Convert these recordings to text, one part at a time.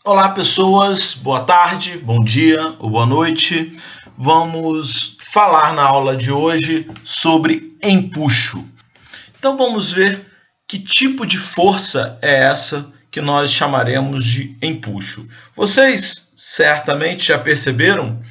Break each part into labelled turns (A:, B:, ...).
A: Olá, pessoas, boa tarde, bom dia ou boa noite. Vamos falar na aula de hoje sobre empuxo. Então vamos ver que tipo de força é essa que nós chamaremos de empuxo. Vocês certamente já perceberam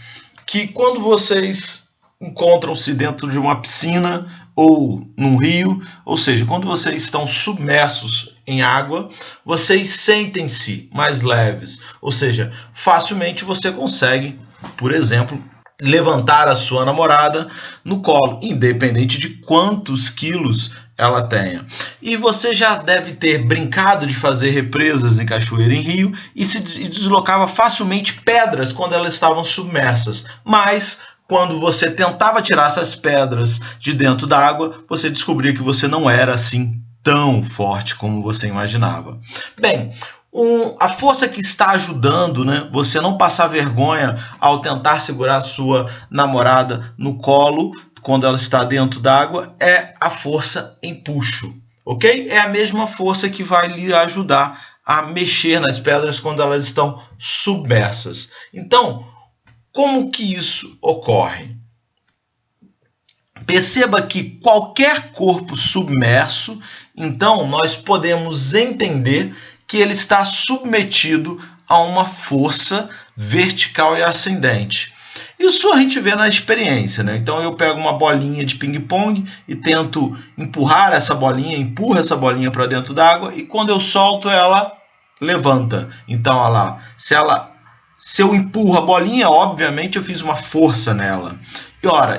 A: que quando vocês encontram-se dentro de uma piscina ou num rio, ou seja, quando vocês estão submersos em água, vocês sentem-se mais leves, ou seja, facilmente você consegue, por exemplo, levantar a sua namorada no colo, independente de quantos quilos ela tenha. E você já deve ter brincado de fazer represas em cachoeira em rio e se deslocava facilmente pedras quando elas estavam submersas, mas quando você tentava tirar essas pedras de dentro da água, você descobria que você não era assim tão forte como você imaginava. Bem, a força que está ajudando, né, você não passar vergonha ao tentar segurar a sua namorada no colo quando ela está dentro d'água é a força empuxo, ok? É a mesma força que vai lhe ajudar a mexer nas pedras quando elas estão submersas. Então, como que isso ocorre? Perceba que qualquer corpo submerso, então nós podemos entender que ele está submetido a uma força vertical e ascendente. Isso a gente vê na experiência, né? Então eu pego uma bolinha de ping-pong e tento empurrar essa bolinha, empurro essa bolinha para dentro d'água e quando eu solto ela levanta. Então, olha lá, se eu empurro a bolinha, obviamente eu fiz uma força nela.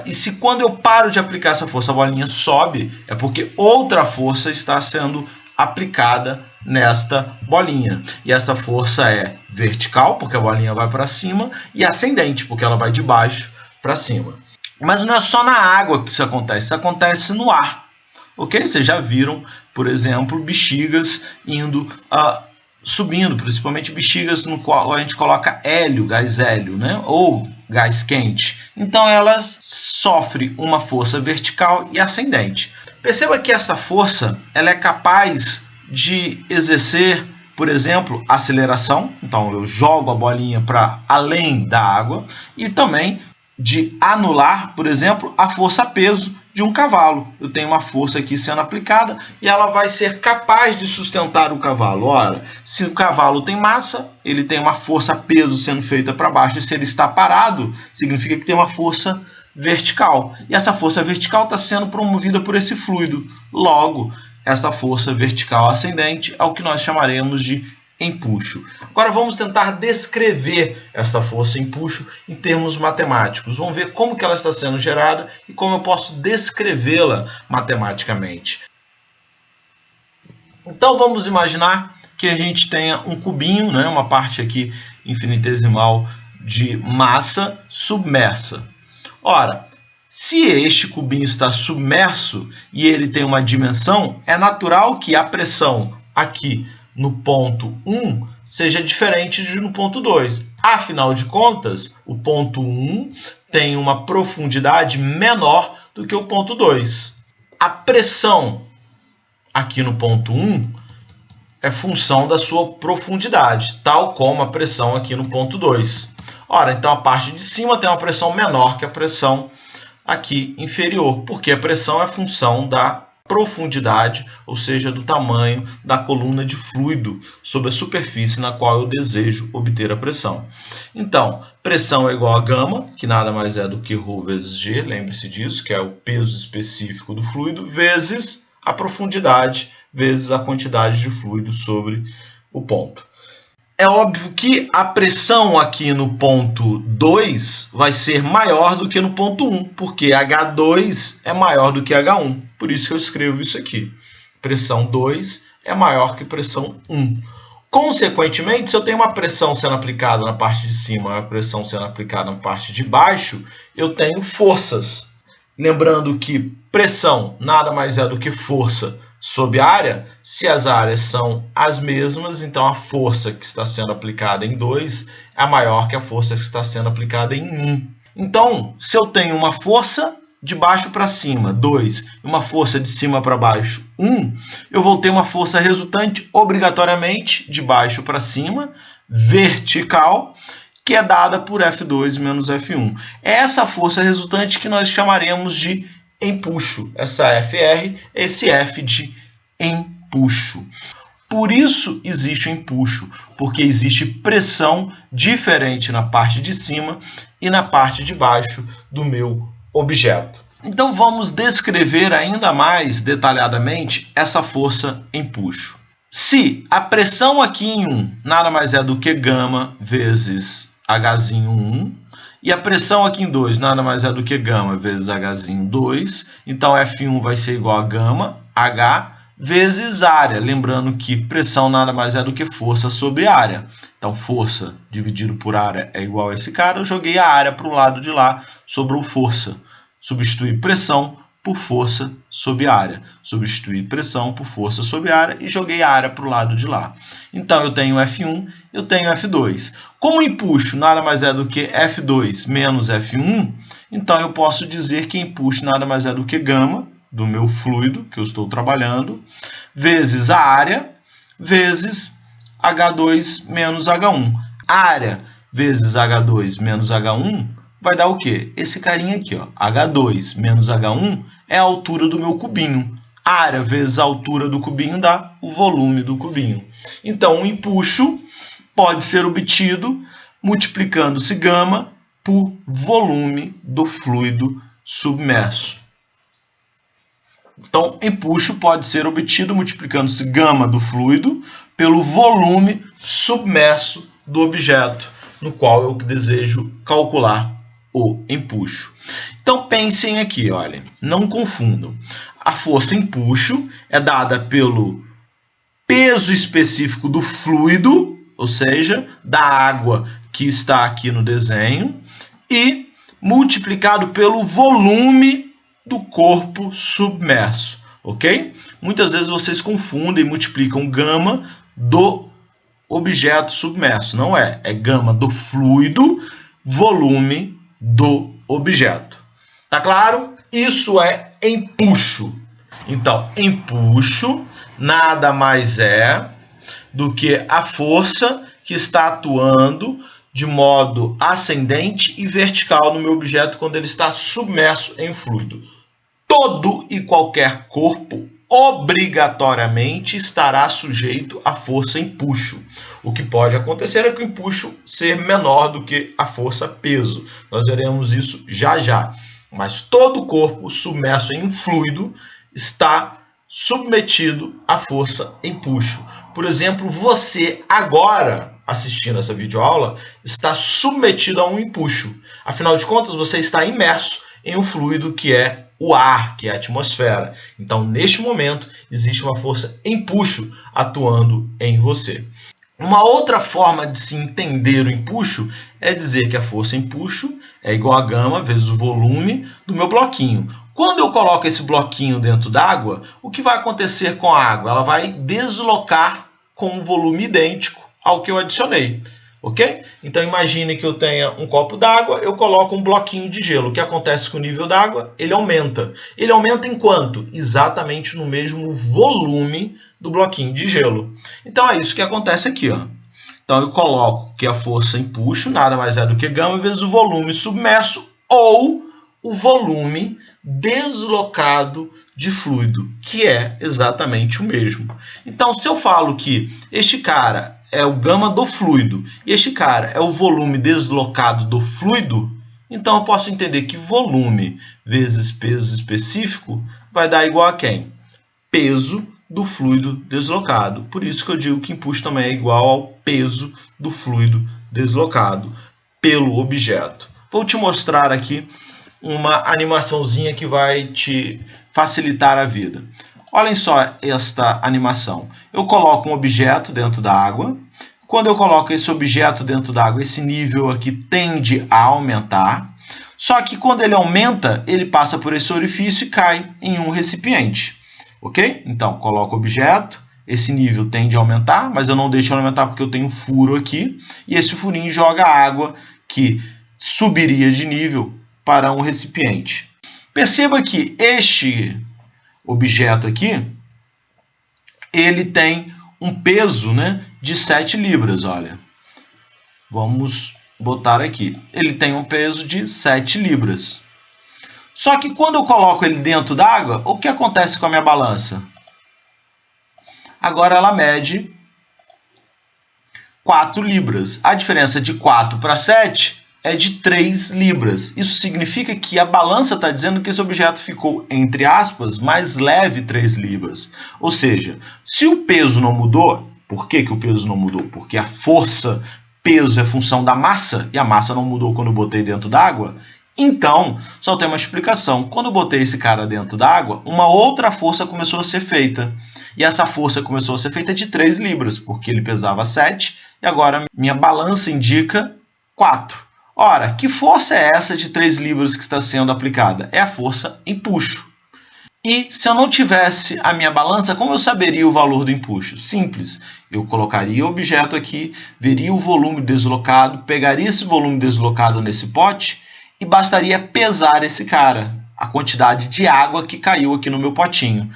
A: E se quando eu paro de aplicar essa força, a bolinha sobe, é porque outra força está sendo aplicada nesta bolinha. E essa força é vertical, porque a bolinha vai para cima, e ascendente, porque ela vai de baixo para cima. Mas não é só na água que isso acontece no ar. Ok? Vocês já viram, por exemplo, bexigas subindo, principalmente bexigas no qual a gente coloca hélio, gás hélio, né? Ou gás quente. Então ela sofre uma força vertical e ascendente. Perceba que essa força ela é capaz de exercer, por exemplo, aceleração. Então eu jogo a bolinha para além da água e também de anular, por exemplo, a força-peso de um cavalo. Eu tenho uma força aqui sendo aplicada e ela vai ser capaz de sustentar o cavalo. Ora, se o cavalo tem massa, ele tem uma força-peso sendo feita para baixo. E se ele está parado, significa que tem uma força vertical. E essa força vertical está sendo promovida por esse fluido. Logo, essa força vertical ascendente é o que nós chamaremos de empuxo. Agora vamos tentar descrever esta força empuxo em termos matemáticos. Vamos ver como que ela está sendo gerada e como eu posso descrevê-la matematicamente. Então vamos imaginar que a gente tenha um cubinho, né, uma parte aqui infinitesimal de massa submersa. Ora, se este cubinho está submerso e ele tem uma dimensão, é natural que a pressão aqui no ponto 1 seja diferente de no ponto 2. Afinal de contas, o ponto 1 tem uma profundidade menor do que o ponto 2. A pressão aqui no ponto 1 é função da sua profundidade, tal como a pressão aqui no ponto 2. Ora, então a parte de cima tem uma pressão menor que a pressão aqui inferior, porque a pressão é função da profundidade, ou seja, do tamanho da coluna de fluido sobre a superfície na qual eu desejo obter a pressão. Então, pressão é igual a gama, que nada mais é do que ρ vezes g, lembre-se disso, que é o peso específico do fluido, vezes a profundidade, vezes a quantidade de fluido sobre o ponto. É óbvio que a pressão aqui no ponto 2 vai ser maior do que no ponto 1, porque H2 é maior do que H1. Por isso que eu escrevo isso aqui. Pressão 2 é maior que pressão 1. Consequentemente, se eu tenho uma pressão sendo aplicada na parte de cima e uma pressão sendo aplicada na parte de baixo, eu tenho forças. Lembrando que pressão nada mais é do que força sobre a área. Se as áreas são as mesmas, então a força que está sendo aplicada em 2 é maior que a força que está sendo aplicada em 1. Então, se eu tenho uma força de baixo para cima, 2, e uma força de cima para baixo, 1, eu vou ter uma força resultante obrigatoriamente de baixo para cima, vertical, que é dada por F2 menos F1. É essa força resultante que nós chamaremos de empuxo. Essa FR, esse F de empuxo. Por isso existe o empuxo, porque existe pressão diferente na parte de cima e na parte de baixo do meu objeto. Então vamos descrever ainda mais detalhadamente essa força empuxo. Se a pressão aqui em 1 nada mais é do que gama vezes Hzinho 1, e a pressão aqui em 2 nada mais é do que gama vezes Hzinho 2, então F1 vai ser igual a gama, H, vezes área. Lembrando que pressão nada mais é do que força sobre área. Então, força dividido por área é igual a esse cara. Eu joguei a área para o lado de lá, sobrou força. Substituir pressão por força sobre área. Substituir pressão por força sobre área e joguei a área para o lado de lá. Então, eu tenho F1, eu tenho F2. Como empuxo nada mais é do que F2 menos F1, então eu posso dizer que empuxo nada mais é do que gama do meu fluido que eu estou trabalhando, vezes a área, vezes H2 menos H1. Área vezes H2 menos H1 vai dar o quê? Esse carinha aqui, ó. H2 menos H1 é a altura do meu cubinho. Área vezes a altura do cubinho dá o volume do cubinho. Então, o empuxo pode ser obtido multiplicando-se gama por volume do fluido submerso. Então, empuxo pode ser obtido multiplicando-se gama do fluido pelo volume submerso do objeto, no qual eu desejo calcular o empuxo. Então, pensem aqui, olha, não confundam. A força empuxo é dada pelo peso específico do fluido, ou seja, da água que está aqui no desenho, e multiplicado pelo volume do corpo submerso, ok? Muitas vezes vocês confundem e multiplicam gama do objeto submerso. Não é, é gama do fluido, volume do objeto. Tá claro? Isso é empuxo. Então, empuxo nada mais é do que a força que está atuando de modo ascendente e vertical no meu objeto quando ele está submerso em fluido. Todo e qualquer corpo obrigatoriamente estará sujeito à força empuxo. O que pode acontecer é que o empuxo ser menor do que a força peso. Nós veremos isso já já. Mas todo corpo submerso em um fluido está submetido à força empuxo. Por exemplo, você agora, assistindo essa videoaula, está submetido a um empuxo. Afinal de contas, você está imerso em um fluido que é o ar, que é a atmosfera. Então, neste momento, existe uma força empuxo atuando em você. Uma outra forma de se entender o empuxo é dizer que a força empuxo é igual a gama vezes o volume do meu bloquinho. Quando eu coloco esse bloquinho dentro d'água, o que vai acontecer com a água? Ela vai deslocar com um volume idêntico ao que eu adicionei. Ok? Então, imagine que eu tenha um copo d'água, eu coloco um bloquinho de gelo. O que acontece com o nível d'água? Ele aumenta. Ele aumenta em quanto? Exatamente no mesmo volume do bloquinho de gelo. Então, é isso que acontece aqui, ó. Então, eu coloco que a força empuxo nada mais é do que gama vezes o volume submerso ou o volume deslocado de fluido, que é exatamente o mesmo. Então, se eu falo que este cara é o gama do fluido e este cara é o volume deslocado do fluido, então eu posso entender que volume vezes peso específico vai dar igual a quem? Peso do fluido deslocado. Por isso que eu digo que empuxo também é igual ao peso do fluido deslocado pelo objeto. Vou te mostrar aqui uma animaçãozinha que vai te facilitar a vida. Olhem só esta animação. Eu coloco um objeto dentro da água. Quando eu coloco esse objeto dentro da água, esse nível aqui tende a aumentar. Só que quando ele aumenta, ele passa por esse orifício e cai em um recipiente. Ok? Então, coloco o objeto, esse nível tende a aumentar, mas eu não deixo aumentar porque eu tenho um furo aqui. E esse furinho joga água que subiria de nível para um recipiente. Perceba que este objeto aqui, ele tem um peso, né, de 7 libras, olha. Vamos botar aqui. Ele tem um peso de 7 libras. Só que quando eu coloco ele dentro d'água, o que acontece com a minha balança? Agora ela mede 4 libras. A diferença de 4 para 7 é de 3 libras. Isso significa que a balança está dizendo que esse objeto ficou, entre aspas, mais leve 3 libras. Ou seja, se o peso não mudou, por que o peso não mudou? Porque a força, peso é função da massa, e a massa não mudou quando eu botei dentro d'água. Então, só tem uma explicação. Quando eu botei esse cara dentro d'água, uma outra força começou a ser feita. E essa força começou a ser feita de 3 libras, porque ele pesava 7, e agora minha balança indica 4. Ora, que força é essa de 3 libras que está sendo aplicada? É a força empuxo. E se eu não tivesse a minha balança, como eu saberia o valor do empuxo? Simples. Eu colocaria o objeto aqui, veria o volume deslocado, pegaria esse volume deslocado nesse pote e bastaria pesar esse cara, a quantidade de água que caiu aqui no meu potinho.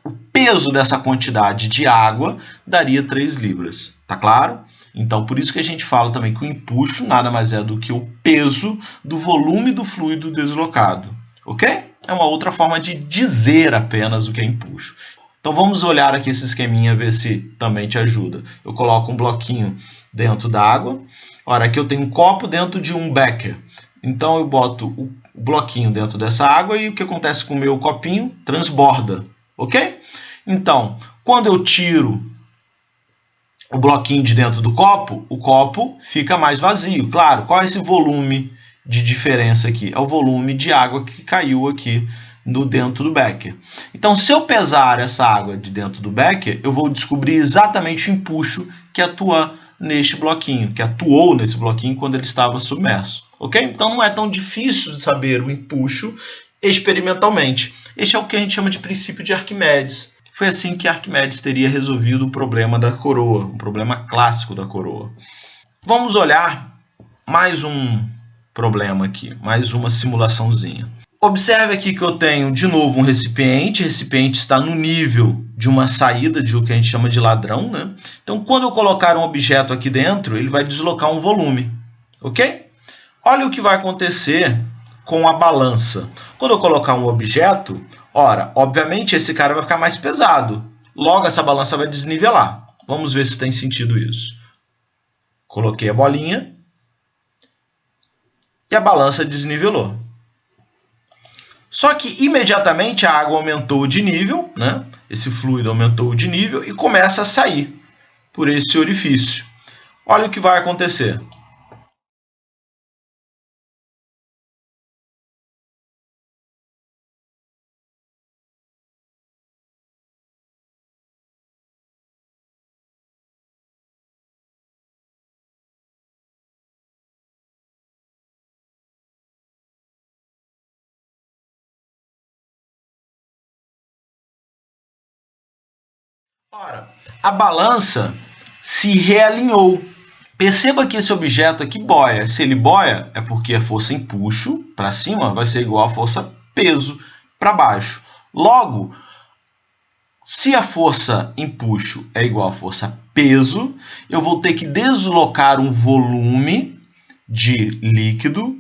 A: O peso dessa quantidade de água daria 3 libras. Tá claro? Então, por isso que a gente fala também que o empuxo nada mais é do que o peso do volume do fluido deslocado. Ok? É uma outra forma de dizer apenas o que é empuxo. Então, vamos olhar aqui esse esqueminha, ver se também te ajuda. Eu coloco um bloquinho dentro da água. Ora, aqui eu tenho um copo dentro de um becker. Então, eu boto o bloquinho dentro dessa água e o que acontece com o meu copinho? Transborda. Ok? Então, quando eu tiro o bloquinho de dentro do copo, o copo fica mais vazio. Claro, qual é esse volume de diferença aqui? É o volume de água que caiu aqui dentro do becker. Então, se eu pesar essa água de dentro do becker, eu vou descobrir exatamente o empuxo que atua neste bloquinho, que atuou nesse bloquinho quando ele estava submerso. Ok? Então, não é tão difícil de saber o empuxo experimentalmente. Este é o que a gente chama de princípio de Arquimedes. Foi assim que Arquimedes teria resolvido o problema da coroa, um problema clássico da coroa. Vamos olhar mais um problema aqui, mais uma simulaçãozinha. Observe aqui que eu tenho, de novo, um recipiente. O recipiente está no nível de uma saída de o que a gente chama de ladrão, né? Então, quando eu colocar um objeto aqui dentro, ele vai deslocar um volume. Ok? Olha o que vai acontecer com a balança. Quando eu colocar um objeto, ora, obviamente esse cara vai ficar mais pesado. Logo, essa balança vai desnivelar. Vamos ver se tem sentido isso. Coloquei a bolinha e a balança desnivelou. Só que imediatamente a água aumentou de nível, né? Esse fluido aumentou de nível e começa a sair por esse orifício. Olha o que vai acontecer. Ora, a balança se realinhou. Perceba que esse objeto aqui boia. Se ele boia, é porque a força empuxo para cima vai ser igual à força peso para baixo. Logo, se a força empuxo é igual à força peso, eu vou ter que deslocar um volume de líquido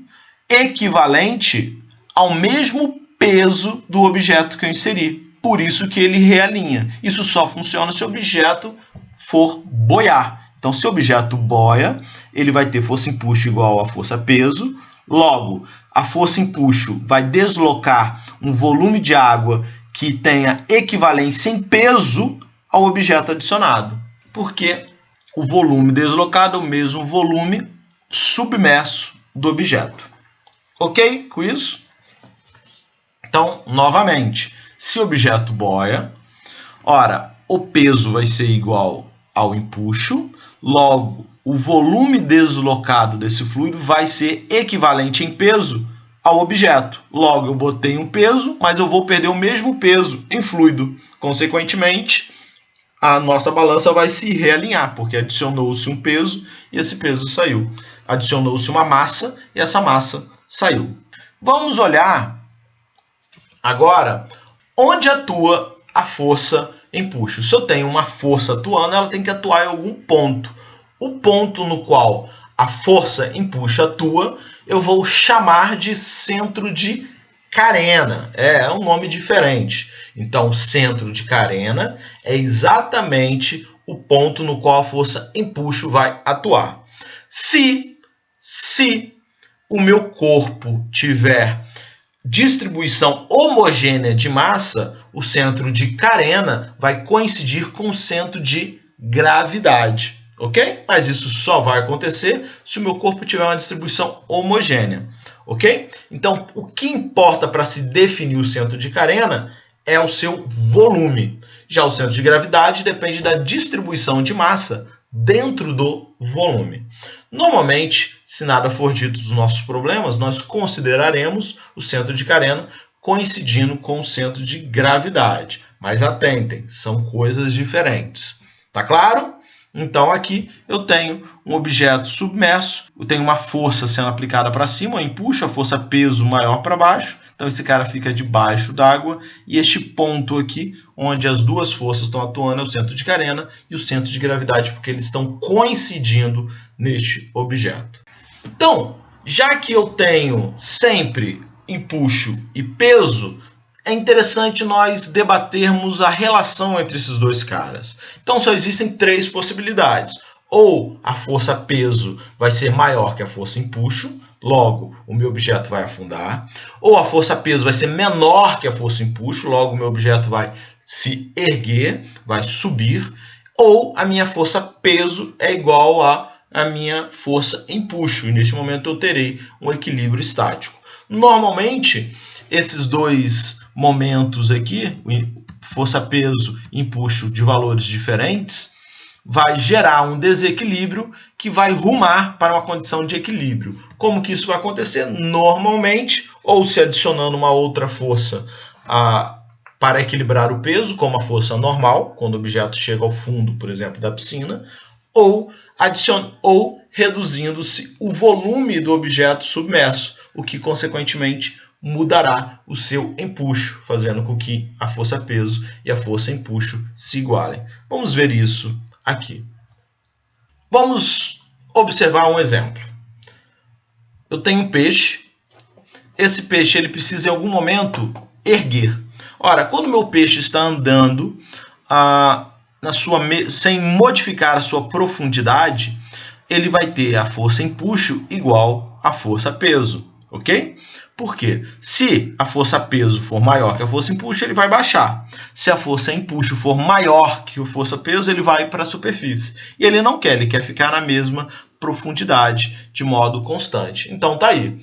A: equivalente ao mesmo peso do objeto que eu inseri. Por isso que ele realinha. Isso só funciona se o objeto for boiar. Então, se o objeto boia, ele vai ter força empuxo igual a força peso. Logo, a força empuxo vai deslocar um volume de água que tenha equivalência em peso ao objeto adicionado. Porque o volume deslocado é o mesmo volume submerso do objeto. Ok com isso? Então, novamente, se o objeto boia, ora, o peso vai ser igual ao empuxo, logo, o volume deslocado desse fluido vai ser equivalente em peso ao objeto. Logo, eu botei um peso, mas eu vou perder o mesmo peso em fluido. Consequentemente, a nossa balança vai se realinhar, porque adicionou-se um peso e esse peso saiu. Adicionou-se uma massa e essa massa saiu. Vamos olhar agora onde atua a força empuxo. Se eu tenho uma força atuando, ela tem que atuar em algum ponto. O ponto no qual a força empuxo atua, eu vou chamar de centro de carena. É um nome diferente. Então, o centro de carena é exatamente o ponto no qual a força empuxo vai atuar. Se o meu corpo tiver distribuição homogênea de massa, o centro de carena vai coincidir com o centro de gravidade, ok? Mas isso só vai acontecer se o meu corpo tiver uma distribuição homogênea, ok? Então, o que importa para se definir o centro de carena é o seu volume. Já o centro de gravidade depende da distribuição de massa dentro do volume. Normalmente, se nada for dito dos nossos problemas, nós consideraremos o centro de carena coincidindo com o centro de gravidade. Mas atentem, são coisas diferentes. Tá claro? Então aqui eu tenho um objeto submerso, eu tenho uma força sendo aplicada para cima, eu empuxo a força peso maior para baixo, então esse cara fica debaixo d'água, e este ponto aqui, onde as duas forças estão atuando, é o centro de carena e o centro de gravidade, porque eles estão coincidindo neste objeto. Então, já que eu tenho sempre empuxo e peso, é interessante nós debatermos a relação entre esses dois caras. Então, só existem três possibilidades. Ou a força peso vai ser maior que a força empuxo, logo o meu objeto vai afundar. Ou a força peso vai ser menor que a força empuxo, logo o meu objeto vai se erguer, vai subir. Ou a minha força peso é igual a minha força empuxo, e neste momento eu terei um equilíbrio estático. Normalmente, esses dois momentos aqui, força-peso e empuxo de valores diferentes, vai gerar um desequilíbrio que vai rumar para uma condição de equilíbrio. Como que isso vai acontecer? Normalmente, ou se adicionando uma outra força para equilibrar o peso, como a força normal, quando o objeto chega ao fundo, por exemplo, da piscina, ou reduzindo-se o volume do objeto submerso, o que, consequentemente, mudará o seu empuxo, fazendo com que a força-peso e a força-empuxo se igualem. Vamos ver isso aqui. Vamos observar um exemplo. Eu tenho um peixe. Esse peixe ele precisa, em algum momento, erguer. Ora, quando o meu peixe está andando sem modificar a sua profundidade, ele vai ter a força-empuxo igual à força-peso, ok? Por quê? Se a força-peso for maior que a força-empuxo, ele vai baixar. Se a força-empuxo for maior que a força-peso, ele vai para a superfície. E ele não quer, ele quer ficar na mesma profundidade de modo constante. Então tá aí,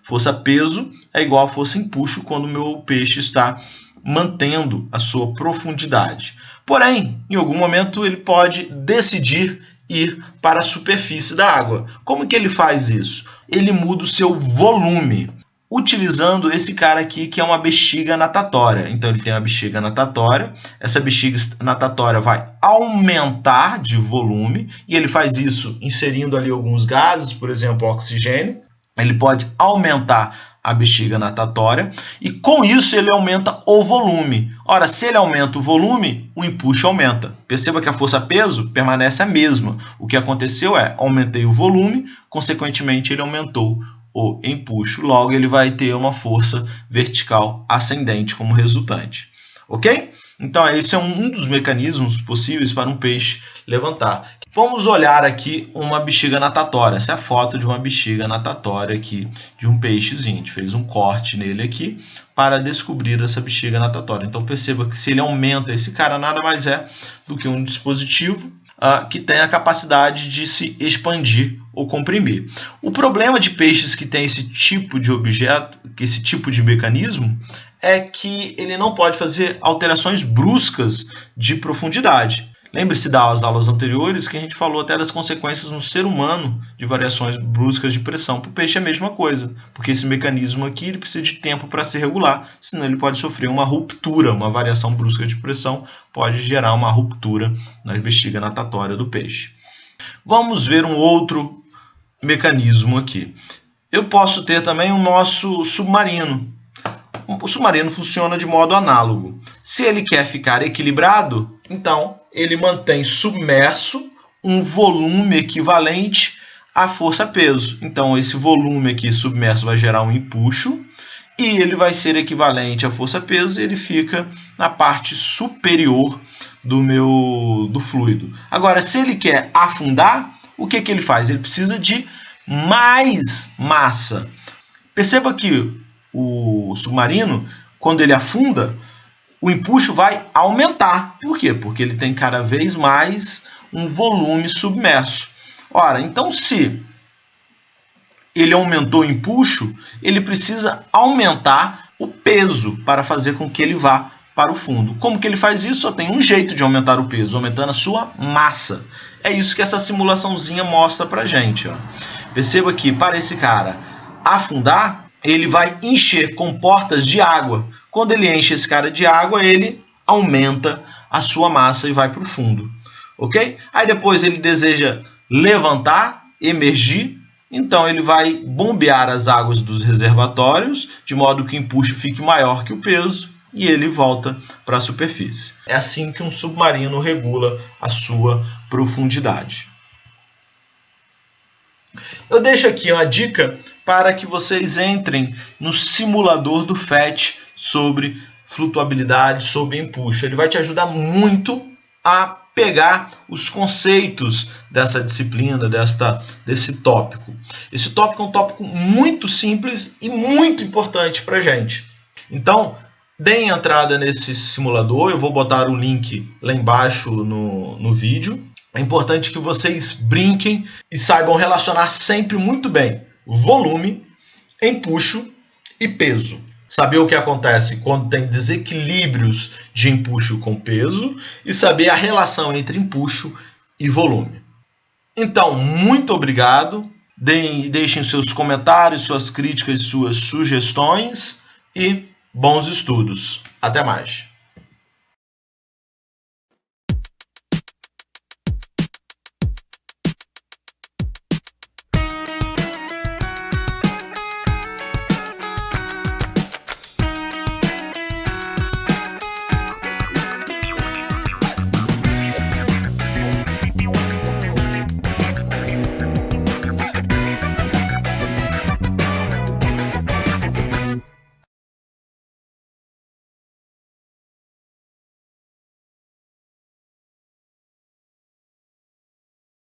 A: força-peso é igual a força-empuxo quando o meu peixe está mantendo a sua profundidade. Porém, em algum momento ele pode decidir ir para a superfície da água. Como que ele faz isso? Ele muda o seu volume, utilizando esse cara aqui, que é uma bexiga natatória. Então, ele tem uma bexiga natatória. Essa bexiga natatória vai aumentar de volume, e ele faz isso inserindo ali alguns gases, por exemplo, oxigênio. Ele pode aumentar a bexiga natatória, e com isso ele aumenta o volume. Ora, se ele aumenta o volume, o empuxo aumenta. Perceba que a força-peso permanece a mesma. O que aconteceu é, aumentei o volume, consequentemente ele aumentou o empuxo. Logo, ele vai ter uma força vertical ascendente como resultante. Ok? Então, esse é um dos mecanismos possíveis para um peixe levantar. Vamos olhar aqui uma bexiga natatória. Essa é a foto de uma bexiga natatória aqui, de um peixezinho. A gente fez um corte nele aqui para descobrir essa bexiga natatória. Então, perceba que se ele aumenta, esse cara nada mais é do que um dispositivo que tem a capacidade de se expandir ou comprimir. O problema de peixes que tem esse tipo de objeto, esse tipo de mecanismo, é que ele não pode fazer alterações bruscas de profundidade. Lembre-se das aulas anteriores que a gente falou até das consequências no ser humano de variações bruscas de pressão. Para o peixe é a mesma coisa, porque esse mecanismo aqui ele precisa de tempo para se regular, senão ele pode sofrer uma ruptura, uma variação brusca de pressão pode gerar uma ruptura na bexiga natatória do peixe. Vamos ver um outro mecanismo aqui. Eu posso ter também o nosso submarino. O submarino funciona de modo análogo. Se ele quer ficar equilibrado, então ele mantém submerso um volume equivalente a força-peso. Então, esse volume aqui submerso vai gerar um empuxo e ele vai ser equivalente à força-peso e ele fica na parte superior do fluido. Agora, se ele quer afundar, o que ele faz? Ele precisa de mais massa. Perceba que o submarino, quando ele afunda, o empuxo vai aumentar. Por quê? Porque ele tem cada vez mais um volume submerso. Ora, então se ele aumentou o empuxo, ele precisa aumentar o peso para fazer com que ele vá para o fundo. Como que ele faz isso? Só tem um jeito de aumentar o peso, aumentando a sua massa. É isso que essa simulaçãozinha mostra para a gente. Ó. Perceba que para esse cara afundar, ele vai encher com portas de água. Quando ele enche esse cara de água, ele aumenta a sua massa e vai para o fundo. Ok? Aí depois ele deseja levantar, emergir, então ele vai bombear as águas dos reservatórios, de modo que o empuxo fique maior que o peso, e ele volta para a superfície. É assim que um submarino regula a sua profundidade. Eu deixo aqui uma dica para que vocês entrem no simulador do FET sobre flutuabilidade, sobre empuxo. Ele vai te ajudar muito a pegar os conceitos dessa disciplina, desse tópico. Esse tópico é um tópico muito simples e muito importante para a gente. Então, deem entrada nesse simulador, eu vou botar o link lá embaixo no vídeo. É importante que vocês brinquem e saibam relacionar sempre muito bem volume, empuxo e peso. Saber o que acontece quando tem desequilíbrios de empuxo com peso e saber a relação entre empuxo e volume. Então, muito obrigado. Deixem seus comentários, suas críticas, suas sugestões e bons estudos. Até mais.